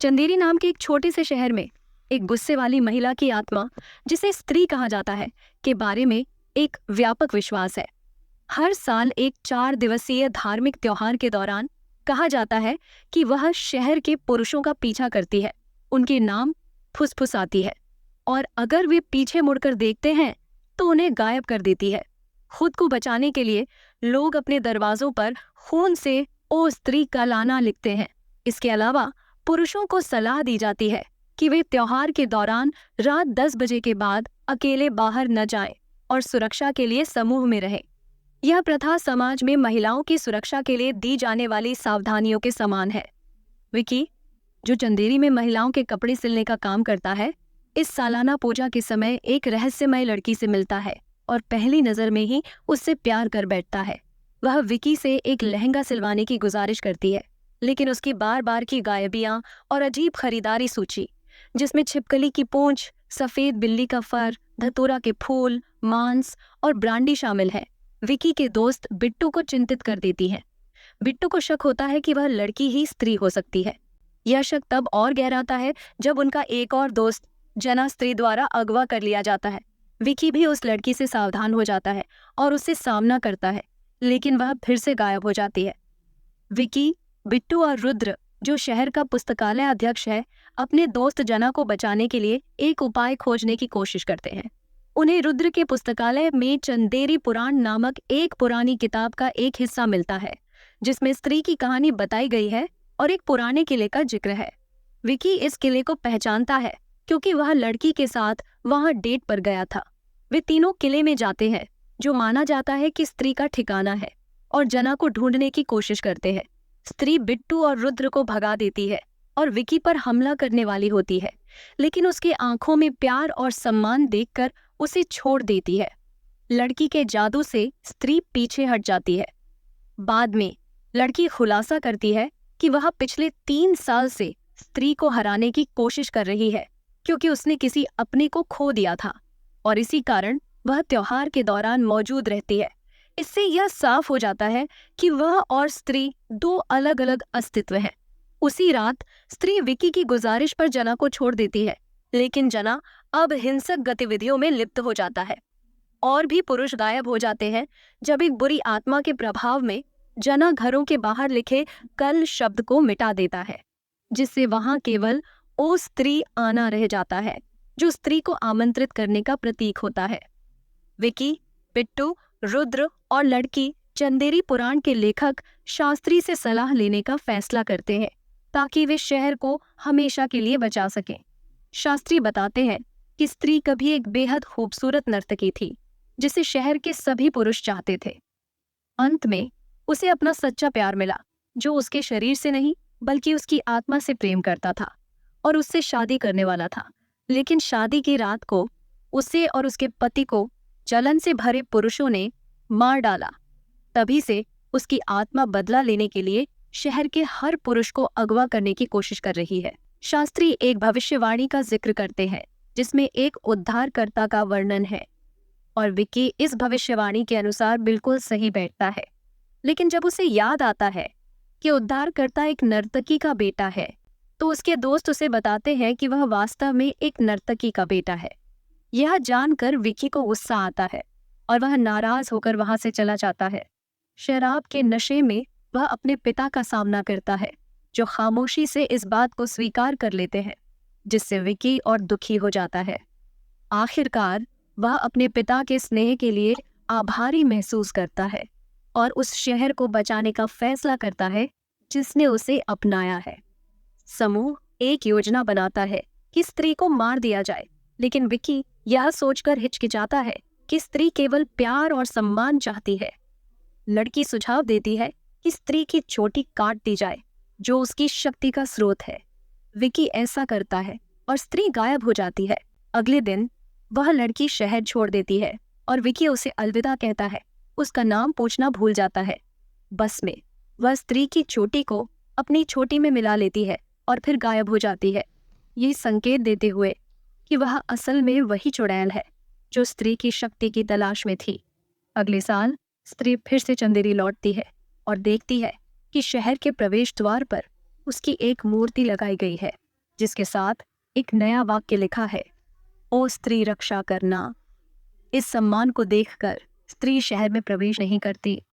चंदेरी नाम के एक छोटे से शहर में एक गुस्से वाली महिला की आत्मा, जिसे स्त्री कहा जाता है, के बारे में एक व्यापक विश्वास है। हर साल एक 4 दिवसीय धार्मिक त्योहार के दौरान कहा जाता है कि वह शहर के पुरुषों का पीछा करती है, उनके नाम फुसफुसाती है और अगर वे पीछे मुड़कर देखते हैं तो उन्हें गायब कर देती है। खुद को बचाने के लिए लोग अपने दरवाजों पर खून से "ओ स्त्री" का लाना लिखते हैं। इसके अलावा पुरुषों को सलाह दी जाती है कि वे त्योहार के दौरान रात 10 बजे के बाद अकेले बाहर न जाएं और सुरक्षा के लिए समूह में रहें। यह प्रथा समाज में महिलाओं की सुरक्षा के लिए दी जाने वाली सावधानियों के समान है। विकी, जो चंदेरी में महिलाओं के कपड़े सिलने का काम करता है, इस सालाना पूजा के समय एक रहस्यमय लड़की से मिलता है और पहली नजर में ही उससे प्यार कर बैठता है। वह विकी से एक लहंगा सिलवाने की गुजारिश करती है, लेकिन उसकी बार बार की गायबियां और अजीब खरीदारी सूची, जिसमें छिपकली की पूंछ, सफेद बिल्ली का फर, धतूरा के फूल, मांस और ब्रांडी शामिल है, विकी के दोस्त बिट्टू को चिंतित कर देती है। बिट्टू को शक होता है कि वह लड़की ही स्त्री हो सकती है। यह शक तब और गहराता है जब उनका एक और दोस्त जना स्त्री द्वारा अगवा कर लिया जाता है। विकी भी उस लड़की से सावधान हो जाता है और उससे सामना करता है, लेकिन वह फिर से गायब हो जाती है। विकी, बिट्टू और रुद्र, जो शहर का पुस्तकालय अध्यक्ष है, अपने दोस्त जना को बचाने के लिए एक उपाय खोजने की कोशिश करते हैं। उन्हें रुद्र के पुस्तकालय में चंदेरी पुराण नामक एक पुरानी किताब का एक हिस्सा मिलता है, जिसमें स्त्री की कहानी बताई गई है और एक पुराने किले का जिक्र है। विकी इस किले को पहचानता है क्योंकि वह लड़की के साथ वहां डेट पर गया था। वे तीनों किले में जाते हैं, जो माना जाता है कि स्त्री का ठिकाना है, और जना को ढूंढने की कोशिश करते हैं। स्त्री बिट्टू और रुद्र को भगा देती है और विकी पर हमला करने वाली होती है, लेकिन उसकी आंखों में प्यार और सम्मान देखकर उसे छोड़ देती है। लड़की के जादू से स्त्री पीछे हट जाती है। बाद में लड़की खुलासा करती है कि वह पिछले 3 साल से स्त्री को हराने की कोशिश कर रही है, क्योंकि उसने किसी अपने को खो दिया था और इसी कारण वह त्योहार के दौरान मौजूद रहती है। इससे यह साफ हो जाता है कि वह और स्त्री 2 अलग अलग अस्तित्व हैं। उसी रात स्त्री विकी की गुजारिश पर जना को छोड़ देती है, लेकिन जना अब हिंसक गतिविधियों में लिप्त हो जाता है। और भी पुरुष गायब हो जाते हैं जब एक बुरी आत्मा के प्रभाव में जना घरों के बाहर लिखे "कल" शब्द को मिटा देता है, जिससे वहां केवल "ओ स्त्री" आना रह जाता है, जो स्त्री को आमंत्रित करने का प्रतीक होता है। विकी, बिट्टू, रुद्र और लड़की चंदेरी पुराण के लेखक शास्त्री से सलाह लेने का फैसला करते हैं ताकि वे शहर को हमेशा के लिए बचा सकें। शास्त्री बताते हैं कि स्त्री कभी एक बेहद खूबसूरत नर्तकी थी, जिसे शहर के सभी पुरुष चाहते थे। अंत में उसे अपना सच्चा प्यार मिला, जो उसके शरीर से नहीं बल्कि उसकी आत्मा से प्रेम करता था और उससे शादी करने वाला था। लेकिन शादी की रात को उसे और उसके पति को जलन से भरे पुरुषों ने मार डाला। तभी से उसकी आत्मा बदला लेने के लिए शहर के हर पुरुष को अगवा करने की कोशिश कर रही है। शास्त्री एक भविष्यवाणी का जिक्र करते हैं, जिसमें एक उद्धारकर्ता का वर्णन है, और विकी इस भविष्यवाणी के अनुसार बिल्कुल सही बैठता है। लेकिन जब उसे याद आता है कि उद्धारकर्ता एक नर्तकी का बेटा है, तो उसके दोस्त उसे बताते हैं कि वह वास्तव में एक नर्तकी का बेटा है। यह जानकर विकी को गुस्सा आता है और वह नाराज होकर वहां से चला जाता है। शराब के नशे में वह अपने पिता का सामना करता है, जो खामोशी से इस बात को स्वीकार कर लेते हैं, जिससे विकी और दुखी हो जाता है। आखिरकार वह अपने पिता के स्नेह के लिए आभारी महसूस करता है और उस शहर को बचाने का फैसला करता है जिसने उसे अपनाया है। समूह एक योजना बनाता है कि स्त्री को मार दिया जाए, लेकिन विकी यह सोचकर हिचकिचाता है कि स्त्री केवल प्यार और सम्मान चाहती है। लड़की सुझाव देती है कि स्त्री की चोटी काट दी जाए, जो उसकी शक्ति का स्रोत है। विकी ऐसा करता है और स्त्री गायब हो जाती है। अगले दिन वह लड़की शहर छोड़ देती है और विकी उसे अलविदा कहता है। उसका नाम पूछना भूल जाता है। बस में वह स्त्री की चोटी को अपनी चोटी में मिला लेती है और फिर गायब हो जाती है, ये संकेत देते हुए कि वह असल में वही चुड़ैल है जो स्त्री की शक्ति की तलाश में थी। अगले साल स्त्री फिर से चंदेरी लौटती है और देखती है कि शहर के प्रवेश द्वार पर उसकी एक मूर्ति लगाई गई है। जिसके साथ एक नया वाक्य लिखा है, ओ स्त्री रक्षा करना। इस सम्मान को देखकर स्त्री शहर में प्रवेश नहीं करती।